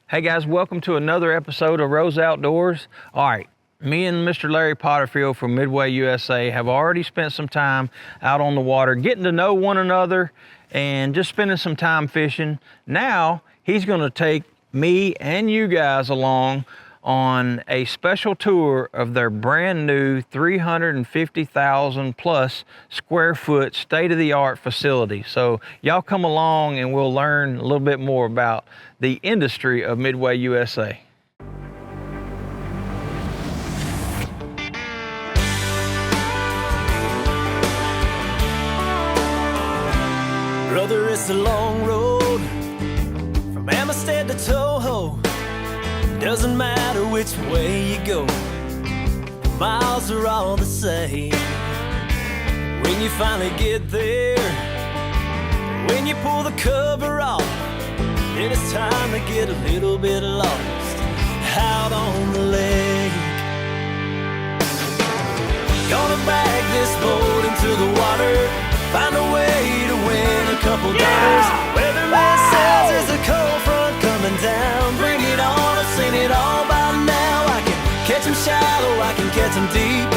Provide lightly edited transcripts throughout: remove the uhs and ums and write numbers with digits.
Hey guys, welcome to another episode of Rose Outdoors. All right, me and Mr. Larry Potterfield from Midway, USA have already spent some time out on the water, getting to know one another and just spending some time fishing. Now, he's gonna take me and you guys along on a special tour of their brand new 350,000 plus square foot state-of-the-art facility. So y'all come along and we'll learn a little bit more about the industry of Midway USA. Brother, it's a long road from Amistad to Toho. Doesn't matter which way you go, the miles are all the same. When you finally get there, when you pull the cover off, then it's time to get a little bit lost out on the lake. Gonna bag this boat into the water, find a way to win a couple dollars. Weatherman says there's a cold front coming down. Bring it on, I've seen it all by now. I can catch them shallow, I can catch them deep.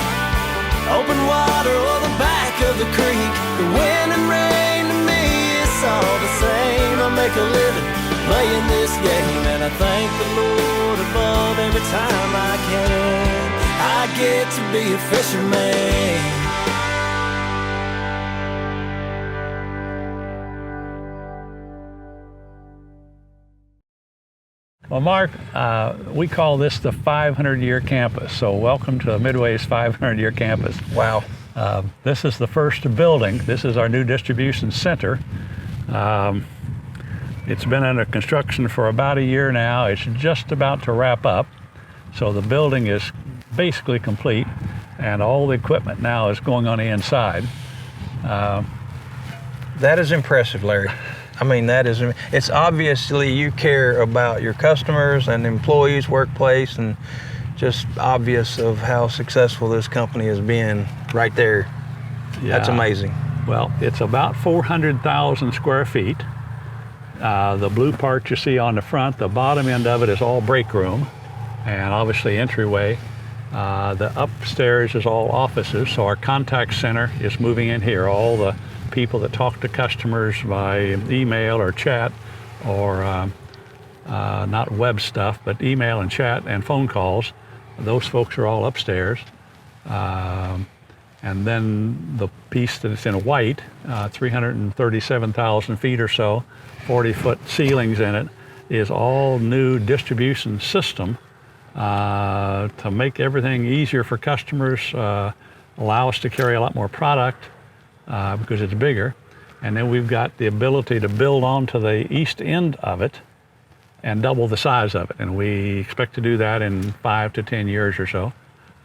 Open water or the back of the creek. The wind and rain to me, it's all the same. I make a living playing this game, and I thank the Lord above every time I can. I get to be a fisherman. Well, Mark, we call this the 500-year campus. So welcome to Midway's 500-year campus. Wow. This is the first building. This is our new distribution center. It's been under construction for about a year now. It's just about to wrap up. So the building is basically complete, and all the equipment now is going on the inside. That is impressive, Larry. I mean, it's obviously you care about your customers and employees, workplace, and just obvious of how successful this company has been right there. Yeah. That's amazing. Well, it's about 400,000 square feet. The blue part you see on the front, the bottom end of it is all break room and obviously entryway. The upstairs is all offices, so our contact center is moving in here. All the people that talk to customers by email or chat or not web stuff, but email and chat and phone calls, those folks are all upstairs. And then the piece that's in white, 337,000 feet or so, 40-foot ceilings in it, is all new distribution system to make everything easier for customers, allow us to carry a lot more product because it's bigger. And then we've got the ability to build onto the east end of it and double the size of it. And we expect to do that in 5 to 10 years or so,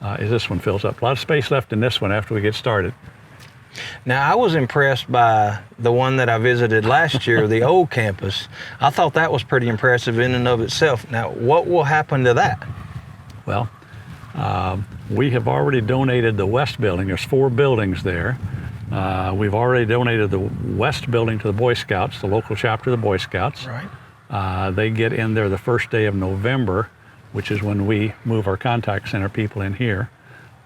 as this one fills up. A lot of space left in this one after we get started. Now, I was impressed by the one that I visited last year, the old campus. I thought that was pretty impressive in and of itself. Now, what will happen to that? Well, we have already donated the west building. There's 4 buildings there. We've already donated the west building to the Boy Scouts, the local chapter of the Boy Scouts. Right. They get in there the first day of November, which is when we move our contact center people in here.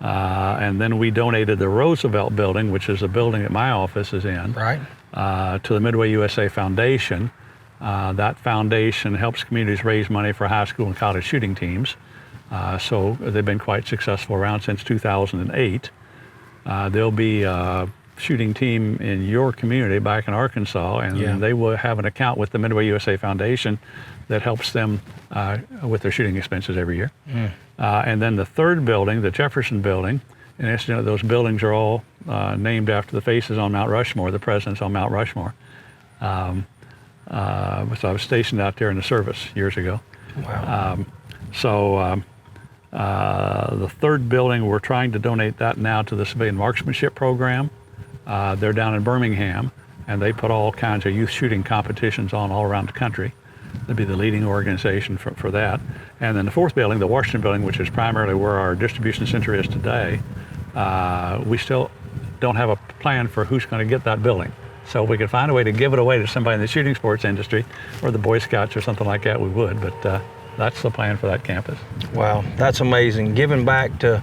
And then we donated the Roosevelt building, which is the building that my office is in, right, to the Midway USA Foundation. That foundation helps communities raise money for high school and college shooting teams. So they've been quite successful around since 2008. There'll be a shooting team in your community back in Arkansas, and they will have an account with the Midway USA Foundation that helps them with their shooting expenses every year. And then the third building, the Jefferson building, and incidentally, those buildings are all named after the faces on Mount Rushmore, the presidents on Mount Rushmore. So I was stationed out there in the service years ago. Wow. The third building, we're trying to donate that now to the Civilian Marksmanship Program. They're down in Birmingham, and they put all kinds of youth shooting competitions on all around the country. They'd be the leading organization for that. And then the fourth building, the Washington building, which is primarily where our distribution center is today, we still don't have a plan for who's going to get that building. So if we could find a way to give it away to somebody in the shooting sports industry or the Boy Scouts or something like that, we would. But that's the plan for that campus. Wow, that's amazing. Giving back to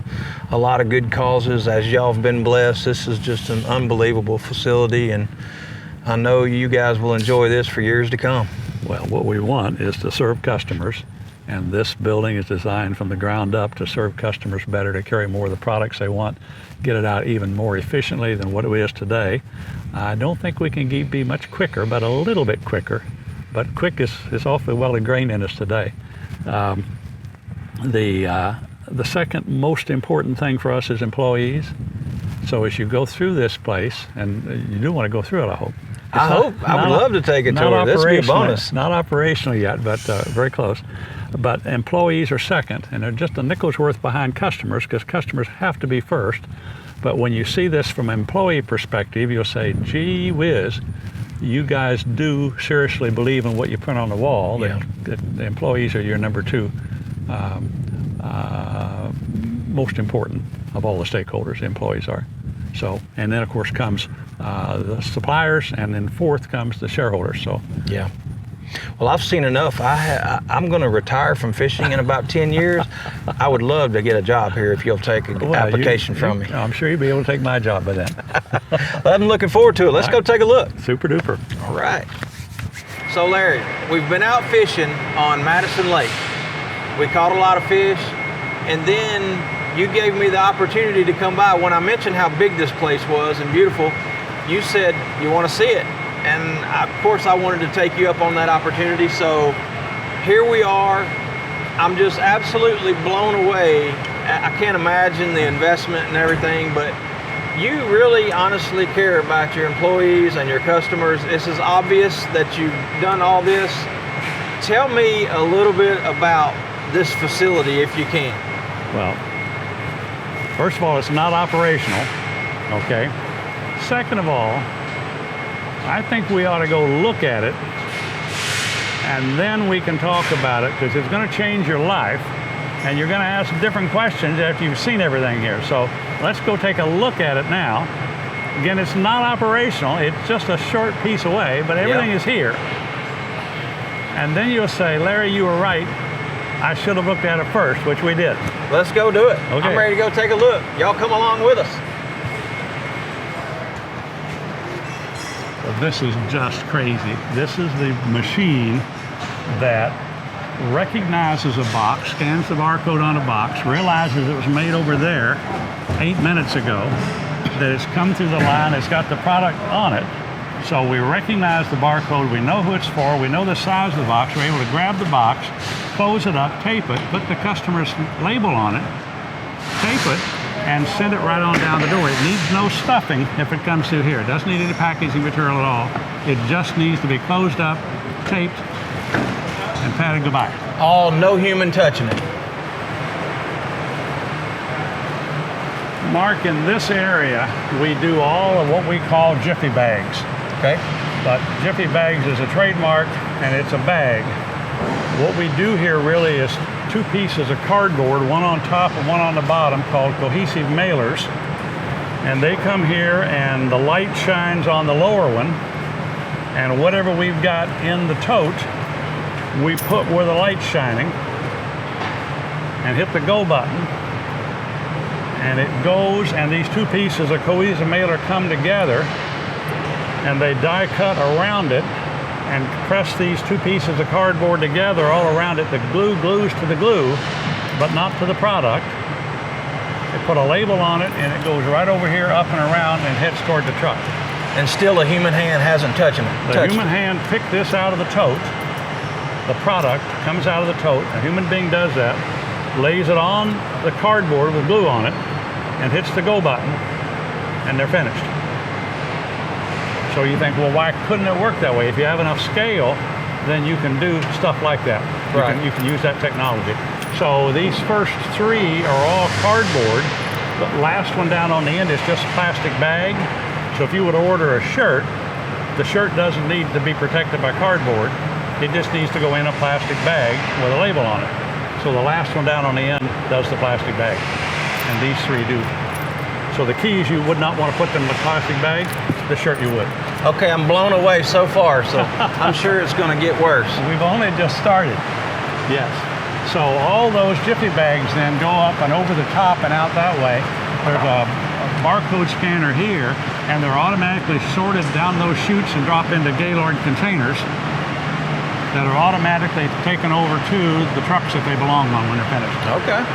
a lot of good causes. As y'all have been blessed, this is just an unbelievable facility, and I know you guys will enjoy this for years to come. Well, what we want is to serve customers, and this building is designed from the ground up to serve customers better, to carry more of the products they want, get it out even more efficiently than what it is today. I don't think we can be much quicker, but a little bit quicker. But quick is awfully well ingrained in us today. The second most important thing for us is employees. So as you go through this place, and you do want to go through it, I hope. I would love to take a tour. This would be a bonus. Not operational yet, but very close. But employees are second, and they're just a nickel's worth behind customers, because customers have to be first. But when you see this from an employee perspective, you'll say, gee whiz, you guys do seriously believe in what you put on the wall. Yeah. That the employees are your number two most important of all the stakeholders. The employees are. So, and then of course comes the suppliers, and then fourth comes the shareholders. So yeah. Well, I've seen enough. I'm going to retire from fishing in about 10 years. I would love to get a job here if you'll take an application from me. I'm sure you'll be able to take my job by then. Well, I'm looking forward to it. Let's go take a look. Super duper. All right. So Larry, we've been out fishing on Madison Lake. We caught a lot of fish, and then you gave me the opportunity to come by. When I mentioned how big this place was and beautiful, you said you want to see it. And of course I wanted to take you up on that opportunity. So here we are. I'm just absolutely blown away. I can't imagine the investment and everything, but you really honestly care about your employees and your customers. This is obvious that you've done all this. Tell me a little bit about this facility if you can. Well, first of all, it's not operational, okay? Second of all, I think we ought to go look at it, and then we can talk about it, because it's going to change your life, and you're going to ask different questions after you've seen everything here. So let's go take a look at it now. Again, it's not operational. It's just a short piece away, but everything is here. And then you'll say, Larry, you were right. I should have looked at it first, which we did. Let's go do it. Okay. I'm ready to go take a look. Y'all come along with us. This is just crazy. This is the machine that recognizes a box, scans the barcode on a box, realizes it was made over there 8 minutes ago, that it's come through the line, it's got the product on it. So we recognize the barcode, we know who it's for, we know the size of the box, we're able to grab the box, close it up, tape it, put the customer's label on it, tape it, and send it right on down the door. It needs no stuffing if it comes through here. It doesn't need any packaging material at all. It just needs to be closed up, taped, and patted goodbye. All no human touching it. Mark, in this area, we do all of what we call jiffy bags. Okay. But jiffy bags is a trademark, and it's a bag. What we do here really is two pieces of cardboard, one on top and one on the bottom, called cohesive mailers. And they come here, and the light shines on the lower one, and whatever we've got in the tote, we put where the light's shining and hit the go button, and it goes, and these two pieces of cohesive mailer come together, and they die cut around it and press these two pieces of cardboard together all around it. The glue glues to the glue, but not to the product. They put a label on it, and it goes right over here, up and around, and heads toward the truck. And still a human hand hasn't touched it. The human hand picked this out of the tote. The product comes out of the tote. A human being does that, lays it on the cardboard with glue on it, and hits the go button, and they're finished. So you think, well, why couldn't it work that way? If you have enough scale, then you can do stuff like that. Right. You can use that technology. So these first three are all cardboard. The last one down on the end is just a plastic bag. So if you would order a shirt, the shirt doesn't need to be protected by cardboard. It just needs to go in a plastic bag with a label on it. So the last one down on the end does the plastic bag. And these three do. So the keys, you would not want to put them in the plastic bag. The shirt you would. Okay, I'm blown away so far, so I'm sure it's going to get worse. We've only just started. Yes. So all those Jiffy bags then go up and over the top and out that way. There's a barcode scanner here, and they're automatically sorted down those chutes and drop into Gaylord containers that are automatically taken over to the trucks that they belong on when they're finished. Okay.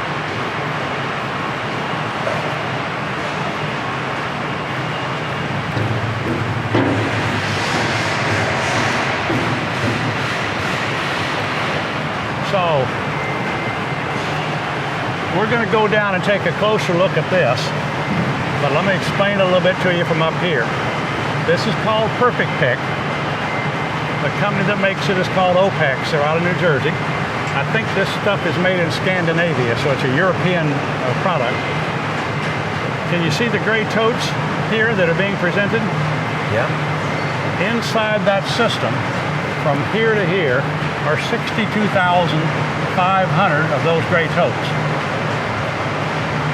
So we're going to go down and take a closer look at this, but let me explain a little bit to you from up here. This is called Perfect Pick. The company that makes it is called OPEX. They're out of New Jersey. I think this stuff is made in Scandinavia, so it's a European product. Can you see the gray totes here that are being presented? Yeah. Inside that system, from here to here, are 62,500 of those gray totes.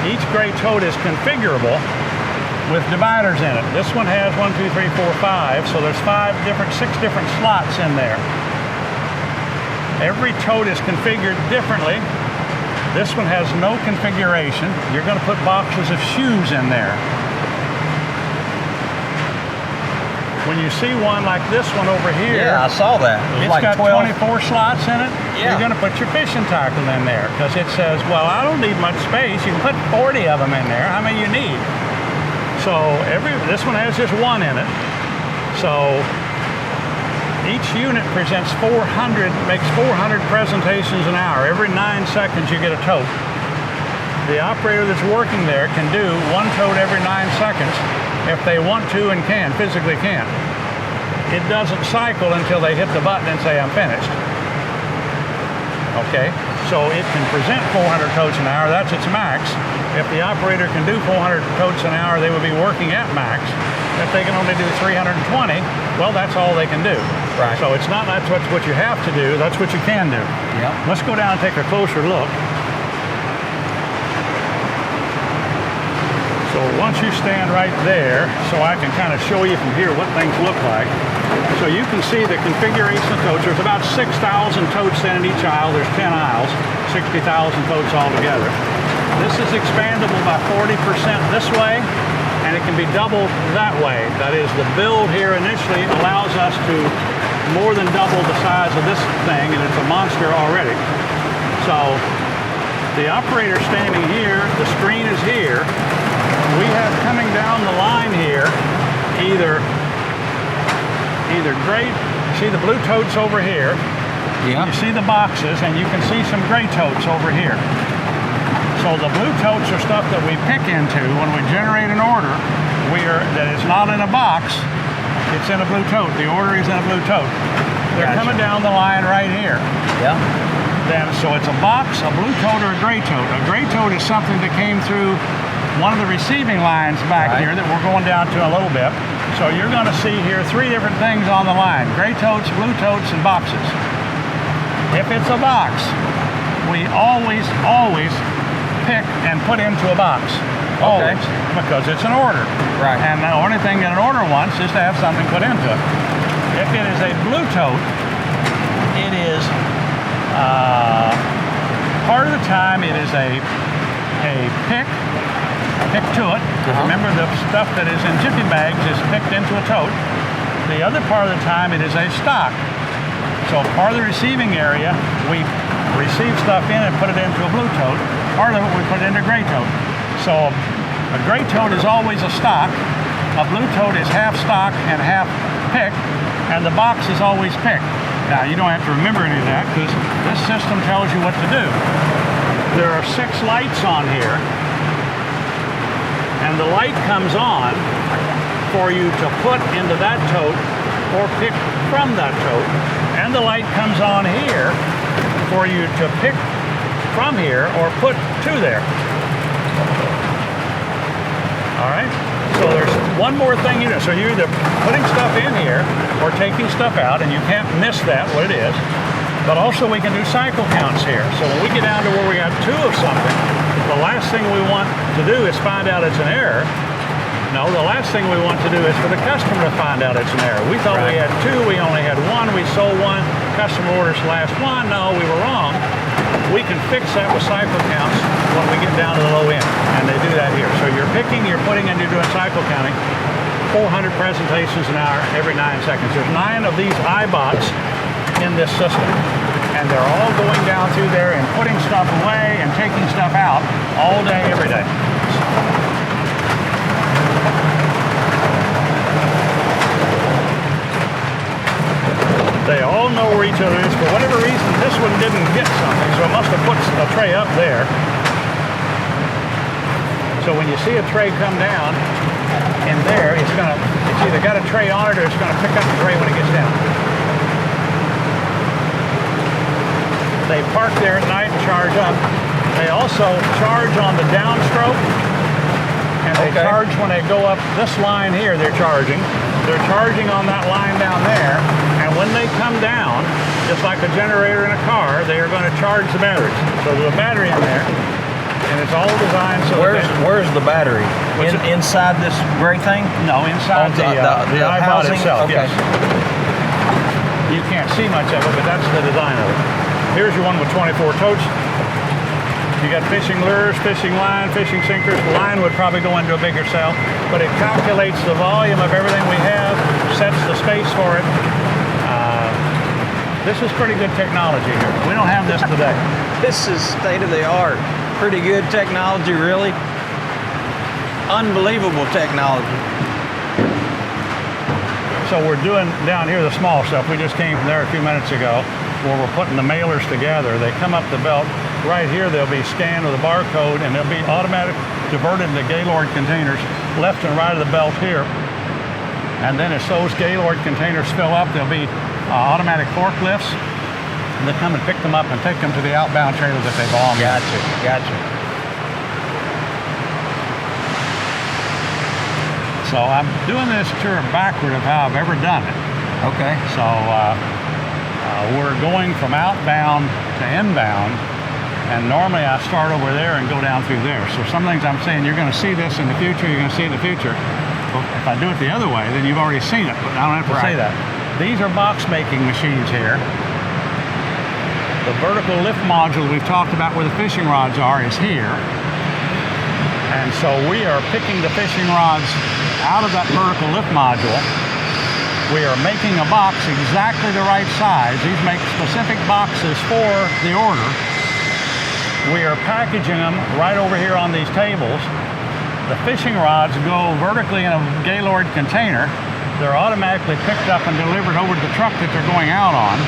Each gray tote is configurable with dividers in it. This one has 1, 2, 3, 4, 5, so there's 6 different slots in there. Every tote is configured differently. This one has no configuration. You're going to put boxes of shoes in there. When you see one like this one over here, Yeah, I saw that. It was it's like got 12. 24 slots in it. Yeah. You're going to put your fishing tackle in there because it says, well, I don't need much space. You can put 40 of them in there. How many you need? So this one has just one in it. So each unit presents makes 400 presentations an hour. Every 9 seconds you get a tote. The operator that's working there can do one tote every 9 seconds if they want to and physically can. It doesn't cycle until they hit the button and say, I'm finished. Okay, so it can present 400 totes an hour, that's its max. If the operator can do 400 totes an hour, they would be working at max. If they can only do 320, well, that's all they can do. Right. So it's not that's what you have to do, that's what you can do. Yeah. Let's go down and take a closer look. So once you stand right there, so I can kind of show you from here what things look like. So you can see the configuration of totes. There's about 6,000 totes in each aisle. There's 10 aisles, 60,000 totes altogether. This is expandable by 40% this way, and it can be doubled that way. That is, the build here initially allows us to more than double the size of this thing, and it's a monster already. So the operator standing here, the screen is here. We have coming down the line here either gray, see the blue totes over here. Yeah. You see the boxes, and you can see some gray totes over here. So the blue totes are stuff that we pick into when we generate an order that is not in a box. It's in a blue tote. The order is in a blue tote. They're Gotcha. coming down the line right here. Yeah. So it's a box, a blue tote, or a gray tote. A gray tote is something that came through one of the receiving lines back here that we're going down to a little bit. So you're going to see here 3 different things on the line: gray totes, blue totes, and boxes. If it's a box, we always pick and put into a box. Always, because it's an order. Right. And the only thing that an order wants is to have something put into it. If it is a blue tote, it is part of the time it is a pick to it. Remember, the stuff that is in Jiffy bags is picked into a tote. The other part of the time it is a stock. So part of the receiving area, we receive stuff in and put it into a blue tote. Part of it we put it into a gray tote. So a gray tote is always a stock. A blue tote is half stock and half pick, and the box is always picked. Now, you don't have to remember any of that because this system tells you what to do. There are 6 lights on here, and the light comes on for you to put into that tote or pick from that tote, and the light comes on here for you to pick from here or put to there. All right? So there's one more thing you do. So you're either putting stuff in here or taking stuff out, and you can't miss that, what it is. But also we can do cycle counts here. So when we get down to where we got 2 of something, the last thing we want to do is find out it's an error. No, the last thing we want to do is for the customer to find out it's an error. We thought we had two, we only had one, we sold one, customer orders the last one. No, we were wrong. We can fix that with cycle counts when we get down to the low end, and they do that here. So you're picking, you're putting, and you're doing cycle counting. 400 presentations an hour every 9 seconds. There's 9 of these iBots in this system, and they're all going down through there and putting stuff away and taking stuff out all day, every day. They all know where each other is. For whatever reason, this one didn't get something, so it must have put a tray up there. So when you see a tray come down in there, it's either got a tray on it or it's going to pick up the tray when it gets down. They park there at night and charge up. They also charge on the downstroke, and they charge when they go up this line here. They're charging on that line down there, and when they come down, just like a generator in a car, they are going to charge the batteries. So there's a battery in there, and it's all designed so. Where's the battery? Inside this gray thing? No, inside the iBot itself. Okay. Yes. You can't see much of it, but that's the design of it. Here's your one with 24 totes. You got fishing lures, fishing line, fishing sinkers. The line would probably go into a bigger cell, but it calculates the volume of everything we have, sets the space for it. This is pretty good technology here. We don't have this today. This is state of the art. Pretty good technology, really. Unbelievable technology. So we're doing down here the small stuff. We just came from there a few minutes ago where we're putting the mailers together. They come up the belt. Right here they'll be scanned with a barcode, and they'll be automatic diverted into Gaylord containers left and right of the belt here. And then as those Gaylord containers fill up, there'll be automatic forklifts. And they come and pick them up and take them to the outbound trailer that they belong to. Gotcha. So I'm doing this tour backward of how I've ever done it. Okay. So we're going from outbound to inbound, and normally I start over there and go down through there. So some things I'm saying, you're going to see this in the future, you're going to see it in the future. But if I do it the other way, then you've already seen it, but I don't have to say that. These are box making machines here. The vertical lift module we've talked about where the fishing rods are is here. And so we are picking the fishing rods out of that vertical lift module. We are making a box exactly the right size. These make specific boxes for the order. We are packaging them right over here on these tables. The fishing rods go vertically in a Gaylord container. They're automatically picked up and delivered over to the truck that they're going out on.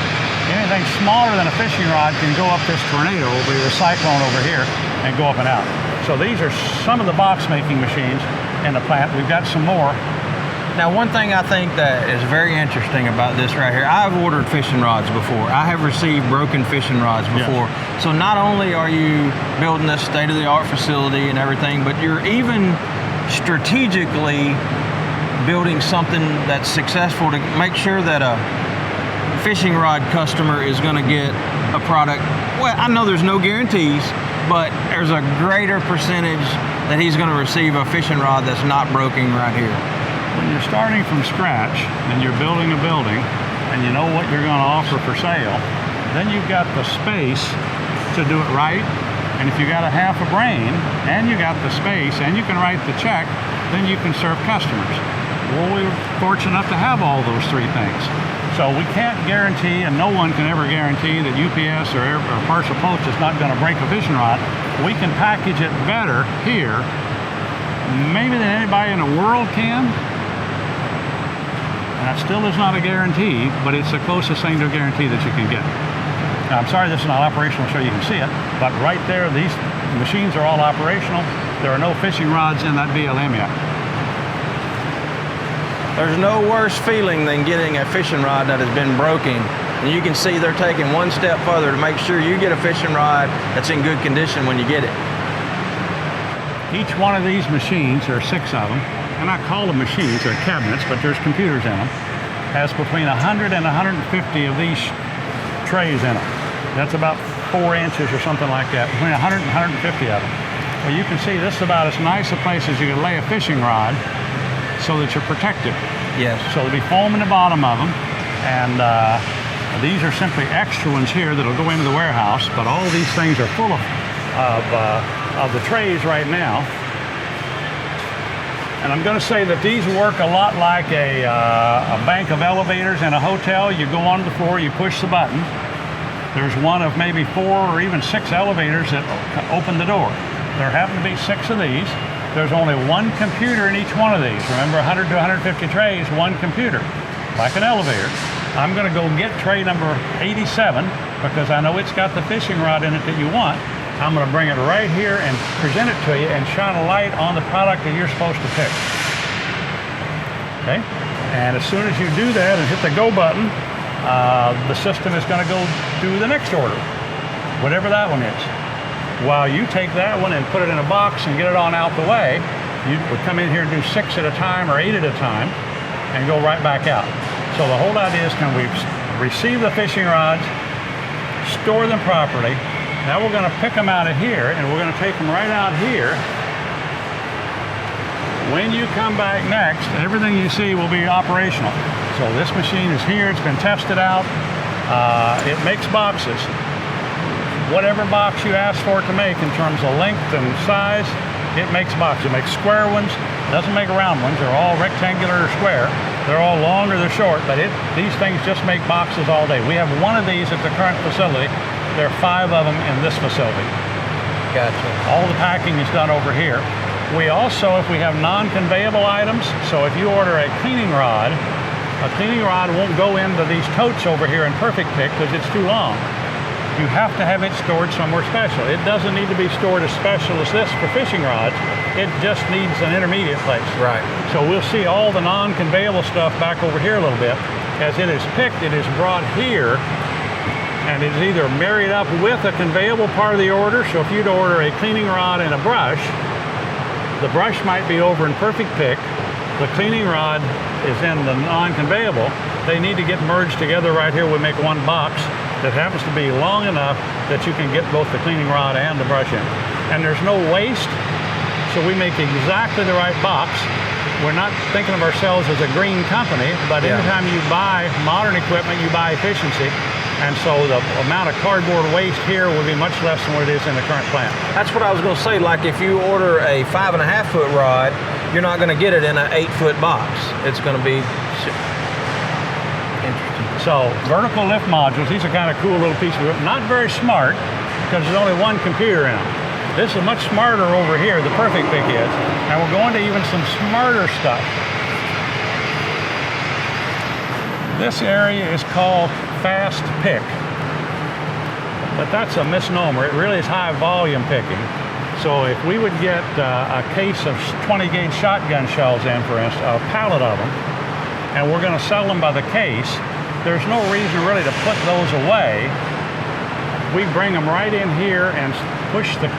Anything smaller than a fishing rod can go up this tornado over here, the cyclone over here, and go up and out. So these are some of the box making machines in the plant. We've got some more. Now, one thing I think that is very interesting about this right here, I've ordered fishing rods before. I have received broken fishing rods before. Yes. So not only are you building this state-of-the-art facility and everything, but you're even strategically building something that's successful to make sure that a fishing rod customer is going to get a product. Well, I know there's no guarantees, but there's a greater percentage that he's going to receive a fishing rod that's not broken right here. When you're starting from scratch and you're building a building and you know what you're going to offer for sale, then you've got the space to do it right. And if you got a half a brain and you got the space and you can write the check, then you can serve customers. Well, we're fortunate enough to have all those three things. So we can't guarantee, and no one can ever guarantee, that UPS or Parcel Post is not going to break a fishing rod. We can package it better here, maybe than anybody in the world can. And that still is not a guarantee, but it's the closest thing to a guarantee that you can get. Now, I'm sorry this is not operational so you can see it, but right there, these machines are all operational. There are no fishing rods in that BLM yet. There's no worse feeling than getting a fishing rod that has been broken. And you can see they're taking one step further to make sure you get a fishing rod that's in good condition when you get it. Each one of these machines, there are 6 of them, and I call them machines, they're cabinets, but there's computers in them, has between 100 and 150 of these trays in them. That's about 4 inches or something like that, between 100 and 150 of them. Well, you can see this is about as nice a place as you can lay a fishing rod. so that you're protected. Yes. So there'll be foam in the bottom of them, and these are simply extra ones here that'll go into the warehouse, but all these things are full of the trays right now. And I'm going to say that these work a lot like a bank of elevators in a hotel. You go on the floor, you push the button. There's one of maybe 4 or even 6 elevators that open the door. There happen to be 6 of these. There's only one computer in each one of these. Remember, 100 to 150 trays, one computer, like an elevator. I'm going to go get tray number 87 because I know it's got the fishing rod in it that you want. I'm going to bring it right here and present it to you and shine a light on the product that you're supposed to pick. Okay? And as soon as you do that and hit the go button, the system is going to go do the next order, whatever that one is. While you take that one and put it in a box and get it on out the way, you would come in here and do 6 at a time or 8 at a time and go right back out. So the whole idea is, can we receive the fishing rods, store them properly. Now we're going to pick them out of here and we're going to take them right out here. When you come back next, everything you see will be operational. So this machine is here, it's been tested out. It makes boxes. Whatever box you ask for it to make in terms of length and size, it makes boxes. It makes square ones, doesn't make round ones. They're all rectangular or square. They're all long or they're short, but these things just make boxes all day. We have one of these at the current facility. There are 5 of them in this facility. Gotcha. All the packing is done over here. We also, if we have non-conveyable items, so if you order a cleaning rod won't go into these totes over here in Perfect Pick because it's too long. You have to have it stored somewhere special. It doesn't need to be stored as special as this for fishing rods. It just needs an intermediate place. Right. So we'll see all the non-conveyable stuff back over here a little bit. As it is picked, it is brought here, and it's either married up with a conveyable part of the order. So if you'd order a cleaning rod and a brush, the brush might be over in Perfect Pick. The cleaning rod is in the non-conveyable. They need to get merged together right here. We make one box that happens to be long enough that you can get both the cleaning rod and the brush in. And there's no waste, so we make exactly the right box. We're not thinking of ourselves as a green company, but anytime you buy modern equipment, you buy efficiency. And so the amount of cardboard waste here will be much less than what it is in the current plant. That's what I was going to say. Like if you order a 5.5 foot rod, you're not going to get it in an 8 foot box. It's going to be interesting. So vertical lift modules, these are kind of cool little pieces. Not very smart because there's only one computer in them. This is much smarter over here, the Perfect Pick is. And we're going to even some smarter stuff. This area is called fast pick, but that's a misnomer. It really is high volume picking. So if we would get a case of 20 gauge shotgun shells in, for instance, a pallet of them, and we're going to sell them by the case, there's no reason really to put those away. We bring them right in here and push the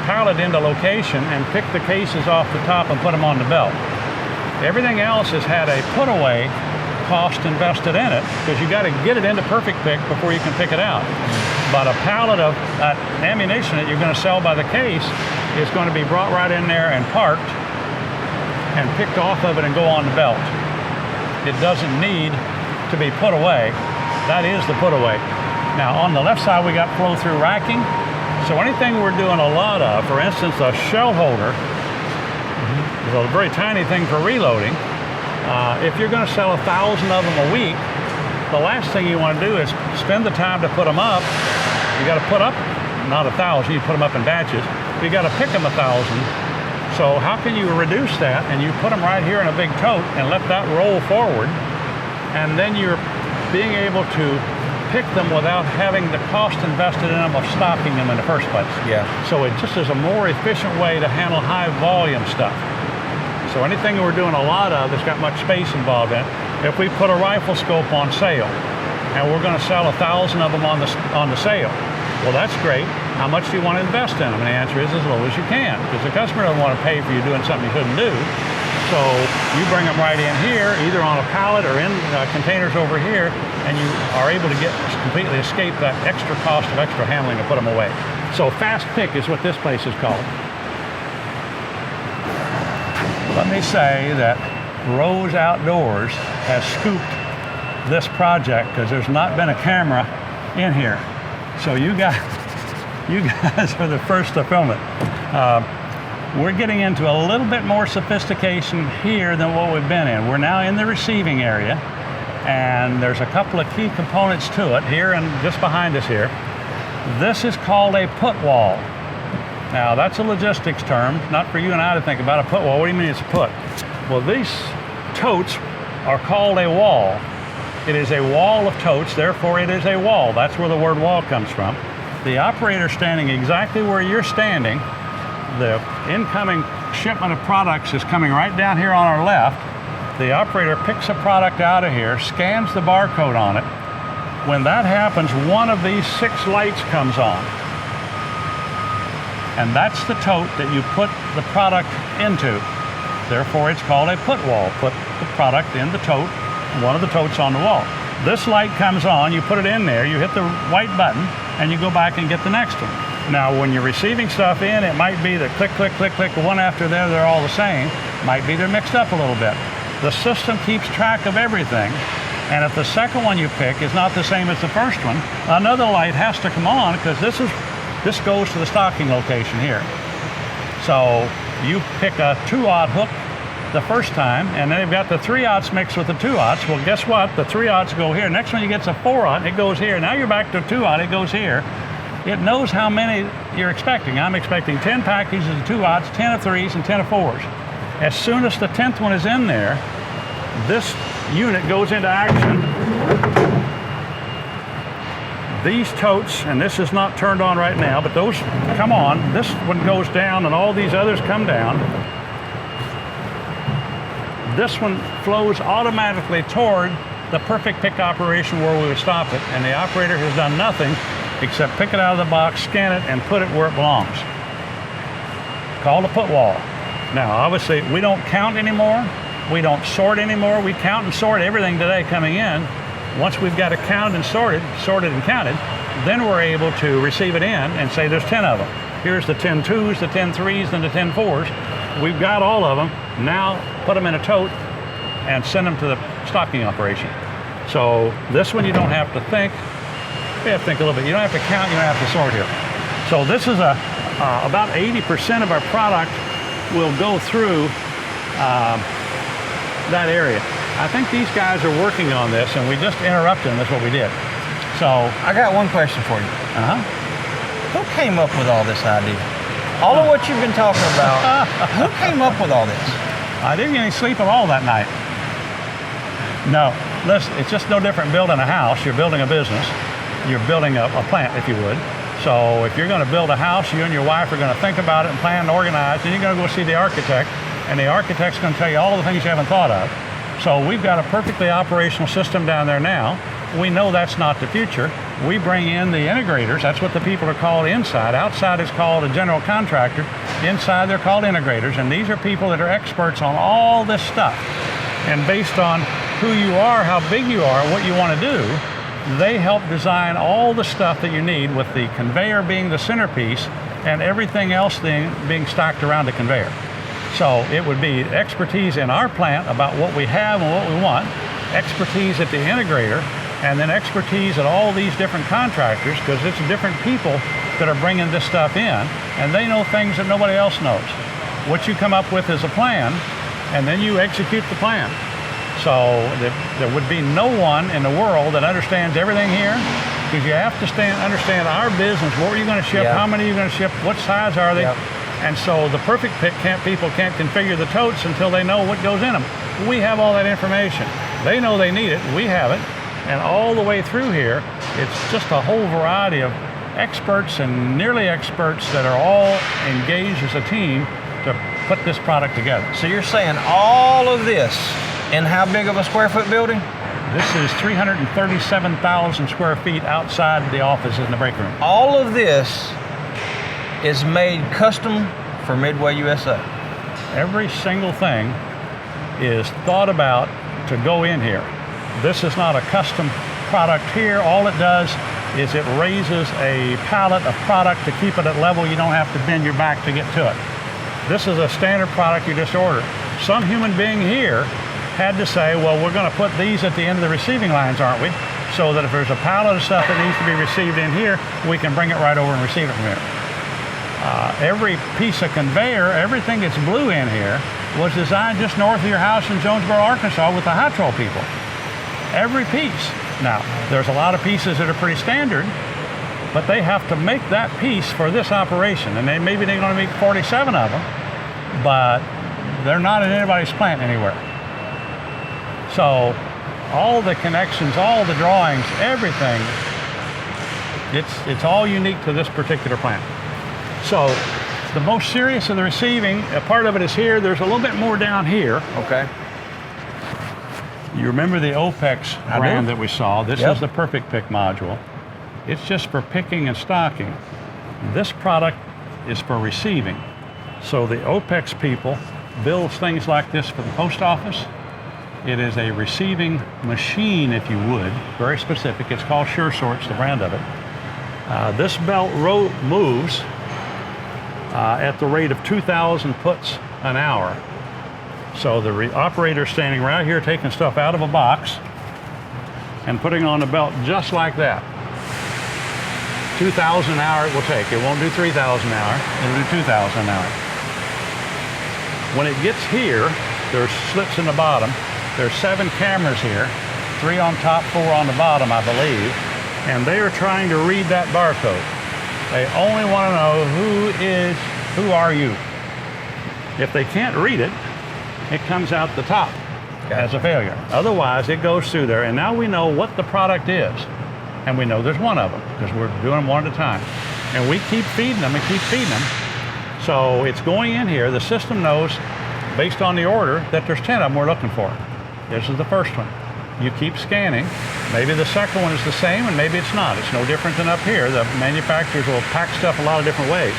pallet into location and pick the cases off the top and put them on the belt. Everything else has had a put away cost invested in it because you got to get it into Perfect Pick before you can pick it out. But a pallet of ammunition that you're going to sell by the case is going to be brought right in there and parked and picked off of it and go on the belt. It doesn't need to be put away. That is the put away. Now on the left side we got flow through racking. So anything we're doing a lot of, for instance a shell holder, is a very tiny thing for reloading. If you're going to sell 1,000 of them a week, the last thing you want to do is spend the time to put them up. You got to put up, not 1,000, you put them up in batches. You got to pick them 1,000. So how can you reduce that? And you put them right here in a big tote and let that roll forward. And then you're being able to pick them without having the cost invested in them of stocking them in the first place. Yeah. So it just is a more efficient way to handle high volume stuff. So anything we're doing a lot of that's got much space involved in it, if we put a rifle scope on sale and we're going to sell 1,000 of them on the sale, well, that's great. How much do you want to invest in them? And the answer is as low as you can, because the customer doesn't want to pay for you doing something you couldn't do. So you bring them right in here, either on a pallet or in containers over here, and you are able to completely escape that extra cost of extra handling to put them away. So fast pick is what this place is called. Let me say that Rose Outdoors has scooped this project because there's not been a camera in here. So you guys are the first to film it. We're getting into a little bit more sophistication here than what we've been in. We're now in the receiving area, and there's a couple of key components to it here and just behind us here. This is called a put wall. Now that's a logistics term, not for you and I to think about. A put wall, what do you mean it's a put? Well, these totes are called a wall. It is a wall of totes, therefore it is a wall. That's where the word wall comes from. The operator standing exactly where you're standing, the incoming shipment of products is coming right down here on our left. The operator picks a product out of here, scans the barcode on it. When that happens, one of these 6 lights comes on. And that's the tote that you put the product into. Therefore, it's called a put wall. Put the product in the tote, one of the totes on the wall. This light comes on, you put it in there, you hit the white button, and you go back and get the next one. Now, when you're receiving stuff in, it might be that click, click, click, click, one after the other, they're all the same. Might be they're mixed up a little bit. The system keeps track of everything, and if the second one you pick is not the same as the first one, another light has to come on because this goes to the stocking location here. So you pick a 2/0 hook the first time, and then you've got the 3/0 mixed with the 2/0. Well, guess what? The 3/0 go here. Next one you get's a 4/0, it goes here. Now you're back to 2/0, it goes here. It knows how many you're expecting. I'm expecting 10 packages of 2/0, 10 of 3s, and 10 of 4s. As soon as the 10th one is in there, this unit goes into action. These totes, and this is not turned on right now, but those come on. This one goes down and all these others come down. This one flows automatically toward the perfect pick operation where we would stop it, and the operator has done nothing except pick it out of the box, scan it, and put it where it belongs. Called a put wall. Now, obviously, we don't count anymore. We don't sort anymore. We count and sort everything today coming in. Once we've got it counted and sorted and counted, then we're able to receive it in and say there's 10 of them. Here's the 10 2s, the 10 3s, and the 10 4s. We've got all of them. Now put them in a tote and send them to the stocking operation. So this one you don't have to think. You have to think a little bit. You don't have to count, you don't have to sort here. So this is about 80% of our product will go through that area. I think these guys are working on this, and we just interrupted them. That's what we did. So I got one question for you. Who came up with all this idea? All of what you've been talking about, who came up with all this? I didn't get any sleep at all that night. No, listen, it's just no different building a house. You're building a business. You're building a plant, if you would. So if you're going to build a house, you and your wife are going to think about it and plan and organize, and you're going to go see the architect, and the architect's going to tell you all the things you haven't thought of. So we've got a perfectly operational system down there now. We know that's not the future. We bring in the integrators. That's what the people are called inside. Outside is called a general contractor. Inside they're called integrators. And these are people that are experts on all this stuff. And based on who you are, how big you are, what you want to do, they help design all the stuff that you need, with the conveyor being the centerpiece and everything else being stacked around the conveyor. So it would be expertise in our plant about what we have and what we want, expertise at the integrator, and then expertise at all these different contractors, because it's different people that are bringing this stuff in, and they know things that nobody else knows. What you come up with is a plan, and then you execute the plan. So there would be no one in the world that understands everything here, because you have to understand our business. What are you going to ship? How many are you going to ship? What size are they? And so the perfect pick people can't configure the totes until they know what goes in them. We have all that information. They know they need it. We have it. And all the way through here, it's just a whole variety of experts and nearly experts that are all engaged as a team to put this product together. So you're saying all of this in how big of a square foot building? This is 337,000 square feet outside the offices in the break room. All of this is made custom for Midway USA. Every single thing is thought about to go in here. This is not a custom product here. All it does is it raises a pallet of product to keep it at level. You don't have to bend your back to get to it. This is a standard product you just order. Some human being here had to say, well, we're going to put these at the end of the receiving lines, aren't we? So that if there's a pallet of stuff that needs to be received in here, we can bring it right over and receive it from here. Every piece of conveyor, everything that's blue in here, was designed just north of your house in Jonesboro, Arkansas with the hot roll people. Every piece. Now, there's a lot of pieces that are pretty standard, but they have to make that piece for this operation. And maybe they're going to make 47 of them, but they're not in anybody's plant anywhere. So all the connections, all the drawings, everything, it's all unique to this particular plant. So the most serious of the receiving, a part of it is here. There's a little bit more down here. Okay. You remember the OPEX brand that we saw? This Yep. is the Perfect Pick module. It's just for picking and stocking. This product is for receiving. So the OPEX people builds things like this for the post office. It is a receiving machine, if you would, very specific. It's called Sure Sort's the brand of it. This belt moves at the rate of 2,000 puts an hour. So the operator's standing right here taking stuff out of a box and putting on the belt just like that. 2,000 an hour it will take. It won't do 3,000 an hour, it'll do 2,000 an hour. When it gets here, there's slits in the bottom. There's 7 cameras here, 3 on top, 4 on the bottom, I believe, and they are trying to read that barcode. They only want to know who are you. If they can't read it, it comes out the top as a failure. Otherwise, it goes through there, and now we know what the product is. And we know there's one of them, because we're doing them one at a time. And we keep feeding them and keep feeding them. So it's going in here. The system knows, based on the order, that there's 10 of them we're looking for. This is the first one. You keep scanning. Maybe the second one is the same, and maybe it's not. It's no different than up here. The manufacturers will pack stuff a lot of different ways.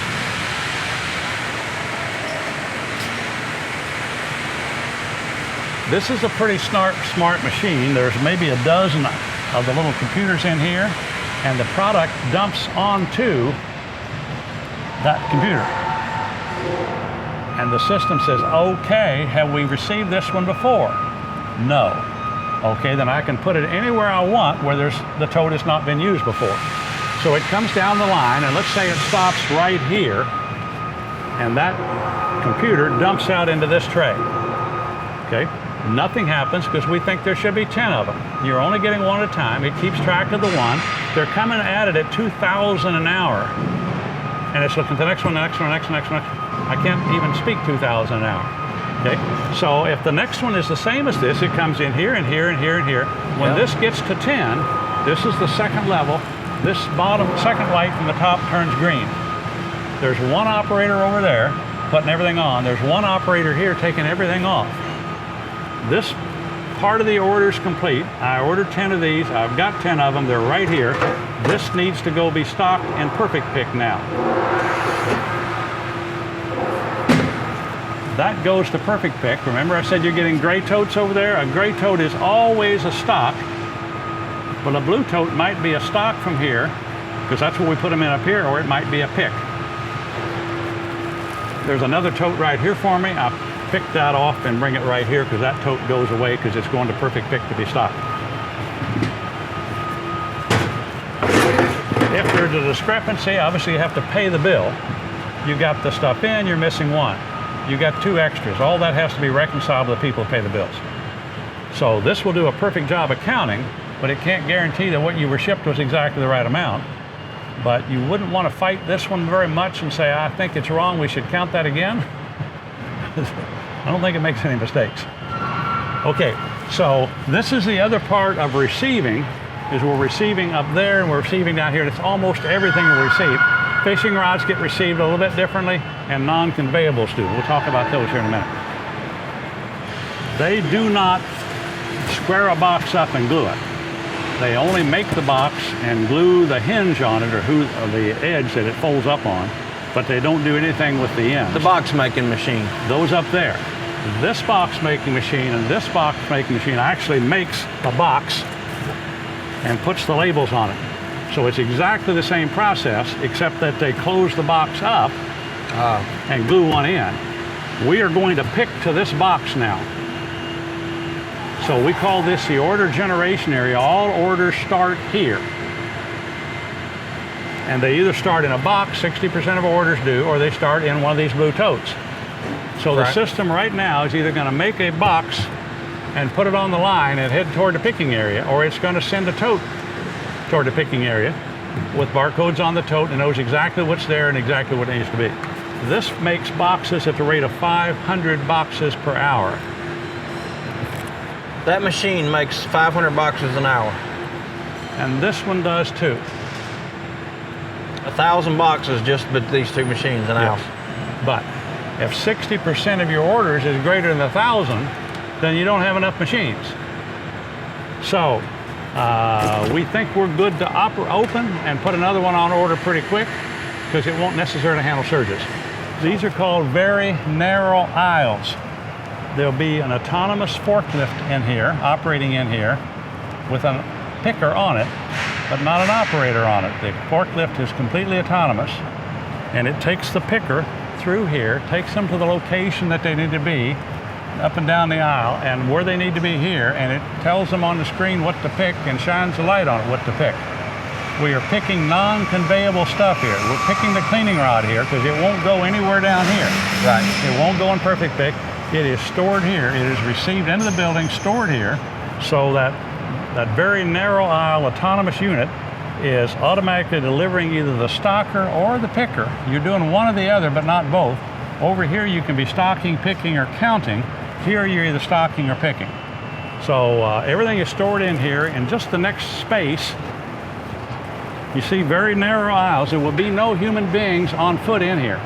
This is a pretty smart machine. There's maybe a dozen of the little computers in here, and the product dumps onto that computer. And the system says, okay, have we received this one before? No. Okay, then I can put it anywhere I want where the tote has not been used before. So it comes down the line, and let's say it stops right here, and that computer dumps out into this tray. Okay, nothing happens because we think there should be 10 of them. You're only getting one at a time. It keeps track of the one. They're coming at it at 2,000 an hour. And it's looking at the next one, the next one, the next one, the next one. I can't even speak 2,000 an hour. Okay, so if the next one is the same as this, it comes in here and here and here and here. When this gets to 10, this is the second level. This bottom second light from the top turns green. There's one operator over there putting everything on. There's one operator here taking everything off. This part of the order is complete. I ordered 10 of these. I've got 10 of them. They're right here. This needs to go be stocked in Perfect Pick now. That goes to Perfect Pick. Remember I said you're getting gray totes over there? A gray tote is always a stock, but a blue tote might be a stock from here, because that's where we put them in up here, or it might be a pick. There's another tote right here for me. I'll pick that off and bring it right here, because that tote goes away because it's going to Perfect Pick to be stocked. If there's a discrepancy, obviously you have to pay the bill. You got the stuff in, you're missing one. You got 2 extras. All that has to be reconciled with the people who pay the bills. So this will do a perfect job of counting, but it can't guarantee that what you were shipped was exactly the right amount. But you wouldn't want to fight this one very much and say, I think it's wrong, we should count that again. I don't think it makes any mistakes. Okay, so this is the other part of receiving, is we're receiving up there and we're receiving down here. It's almost everything we receive. Fishing rods get received a little bit differently, and non-conveyables do. We'll talk about those here in a minute. They do not square a box up and glue it. They only make the box and glue the hinge on it, or the edge that it folds up on, but they don't do anything with the ends. The box making machine. Those up there. This box making machine and this box making machine actually makes a box and puts the labels on it. So it's exactly the same process, except that they close the box up and glue one in. We are going to pick to this box now. So we call this the order generation area. All orders start here. And they either start in a box, 60% of orders do, or they start in one of these blue totes. So the system right now is either going to make a box and put it on the line and head toward the picking area, or it's going to send a tote toward the picking area with barcodes on the tote and knows exactly what's there and exactly what it needs to be. This makes boxes at the rate of 500 boxes per hour. That machine makes 500 boxes an hour. And this one does too. 1,000 boxes just with these two machines an hour. But if 60% of your orders is greater than 1,000, then you don't have enough machines. So we think we're good to open and put another one on order pretty quick because it won't necessarily handle surges. These are called very narrow aisles. There'll be an autonomous forklift in here, operating in here, with a picker on it, but not an operator on it. The forklift is completely autonomous, and it takes the picker through here, takes them to the location that they need to be, up and down the aisle, and where they need to be here, and it tells them on the screen what to pick and shines the light on it what to pick. We are picking non-conveyable stuff here. We're picking the cleaning rod here because it won't go anywhere down here. Right. It won't go in perfect pick. It is stored here. It is received into the building, stored here, so that very narrow aisle autonomous unit is automatically delivering either the stocker or the picker. You're doing one or the other, but not both. Over here you can be stocking, picking, or counting. Here you're either stocking or picking. So everything is stored in here. In just the next space, you see very narrow aisles. There will be no human beings on foot in here.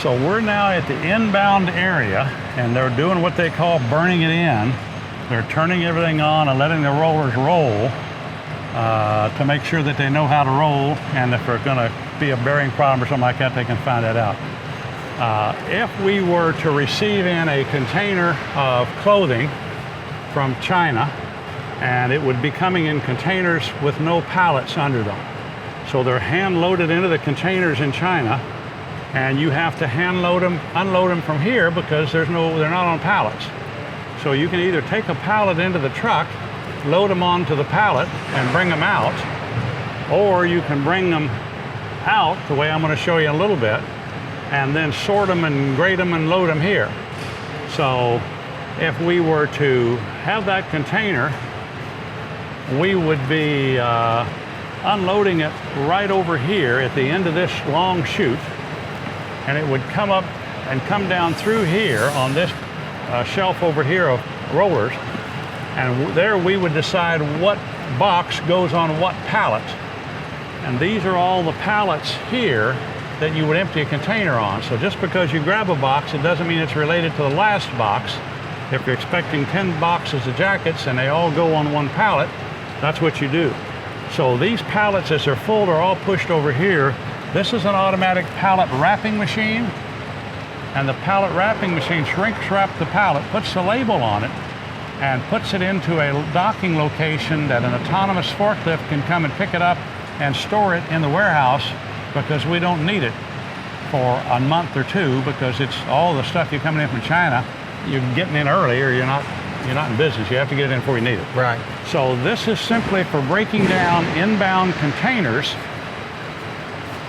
So we're now at the inbound area, and they're doing what they call burning it in. They're turning everything on and letting the rollers roll to make sure that they know how to roll, and if there's going to be a bearing problem or something like that, they can find that out. If we were to receive in a container of clothing from China, and it would be coming in containers with no pallets under them. So they're hand loaded into the containers in China, and you have to hand load them, unload them from here because they're not on pallets. So you can either take a pallet into the truck, load them onto the pallet and bring them out, or you can bring them out the way I'm going to show you in a little bit, and then sort them and grade them and load them here. So if we were to have that container, we would be unloading it right over here at the end of this long chute, and it would come up and come down through here on this shelf over here of rollers, and there we would decide what box goes on what pallet. And these are all the pallets here that you would empty a container on. So just because you grab a box, it doesn't mean it's related to the last box. If you're expecting 10 boxes of jackets and they all go on one pallet, that's what you do. So these pallets, as they're full, are all pushed over here. This is an automatic pallet wrapping machine, and the pallet wrapping machine shrinks wraps the pallet, puts the label on it, and puts it into a docking location that an autonomous forklift can come and pick it up and store it in the warehouse, because we don't need it for a month or two, because it's all the stuff you're coming in from China, you're getting in early or you're not in business. You have to get it in before you need it. Right. So this is simply for breaking down inbound containers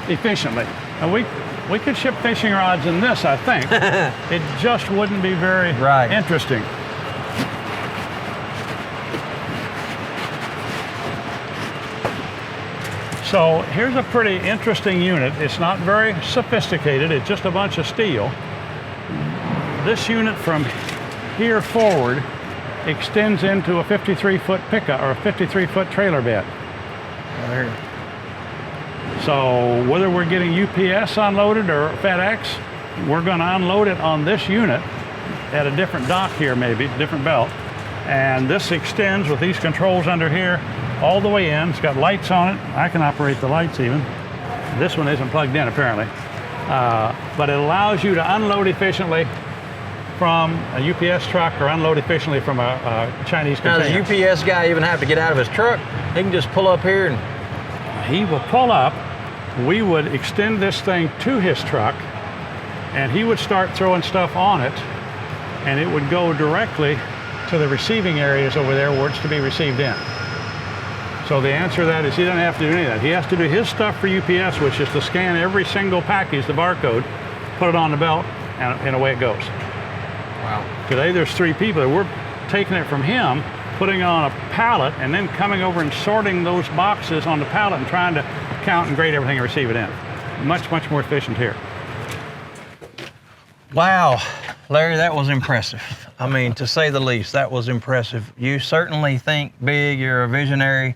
efficiently. And we could ship fishing rods in this, I think. It just wouldn't be very interesting. So here's a pretty interesting unit. It's not very sophisticated. It's just a bunch of steel. This unit from here forward extends into a 53-foot pickup or a 53-foot trailer bed. There. So whether we're getting UPS unloaded or FedEx, we're going to unload it on this unit at a different dock here, maybe, different belt. And this extends with these controls under here all the way in. It's got lights on it. I can operate the lights even. This one isn't plugged in apparently. But it allows you to unload efficiently from a UPS truck or unload efficiently from a Chinese container. Now, does the UPS guy even have to get out of his truck? He can just pull up here and... He will pull up. We would extend this thing to his truck, And he would start throwing stuff on it, and it would go directly to the receiving areas over there where it's to be received in. So the answer to that is he doesn't have to do any of that. He has to do his stuff for UPS, which is to scan every single package, the barcode, put it on the belt, and away it goes. Wow. Today there's 3 people that we're taking it from him, putting it on a pallet, and then coming over and sorting those boxes on the pallet and trying to count and grade everything and receive it in. Much, much more efficient here. Wow, Larry, that was impressive. I mean, to say the least, that was impressive. You certainly think big, you're a visionary.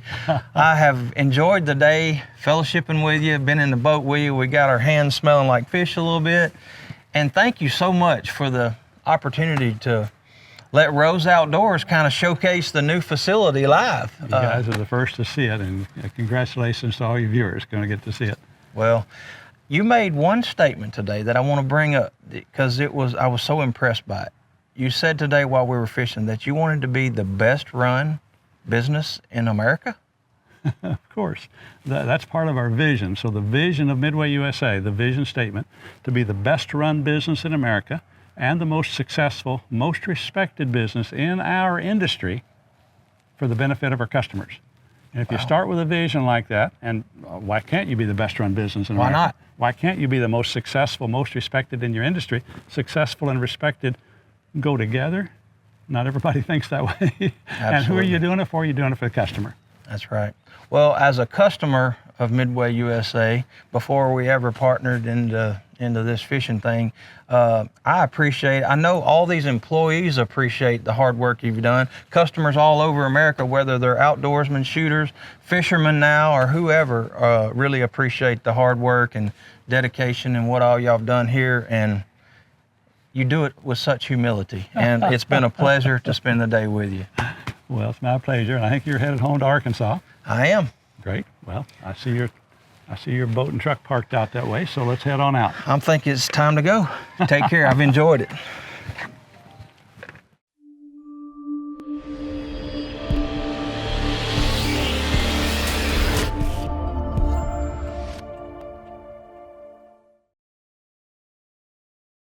I have enjoyed the day fellowshipping with you, been in the boat with you. We got our hands smelling like fish a little bit. And thank you so much for the opportunity to let Rose Outdoors kind of showcase the new facility live. You guys are the first to see it, and congratulations to all your viewers going to get to see it. Well, you made one statement today that I want to bring up because I was so impressed by it. You said today while we were fishing that you wanted to be the best run business in America. Of course, that's part of our vision. So the vision of Midway USA, the vision statement, to be the best run business in America and the most successful, most respected business in our industry for the benefit of our customers. And if you start with a vision like that, and why can't you be the best run business in America? Why not? Why can't you be the most successful, most respected in your industry? Successful and respected go together. Not everybody thinks that way. And who are you doing it for? You're doing it for the customer. That's right. Well, as a customer of Midway USA, before we ever partnered into this fishing thing, I know all these employees appreciate the hard work you've done. Customers all over America, whether they're outdoorsmen, shooters, fishermen now, or whoever, really appreciate the hard work and dedication and what all y'all have done here. And you do it with such humility. And it's been a pleasure to spend the day with you. Well, it's my pleasure. And I think you're headed home to Arkansas. I am. Great. Well, I see your boat and truck parked out that way, so let's head on out. I'm thinking it's time to go. Take care. I've enjoyed it.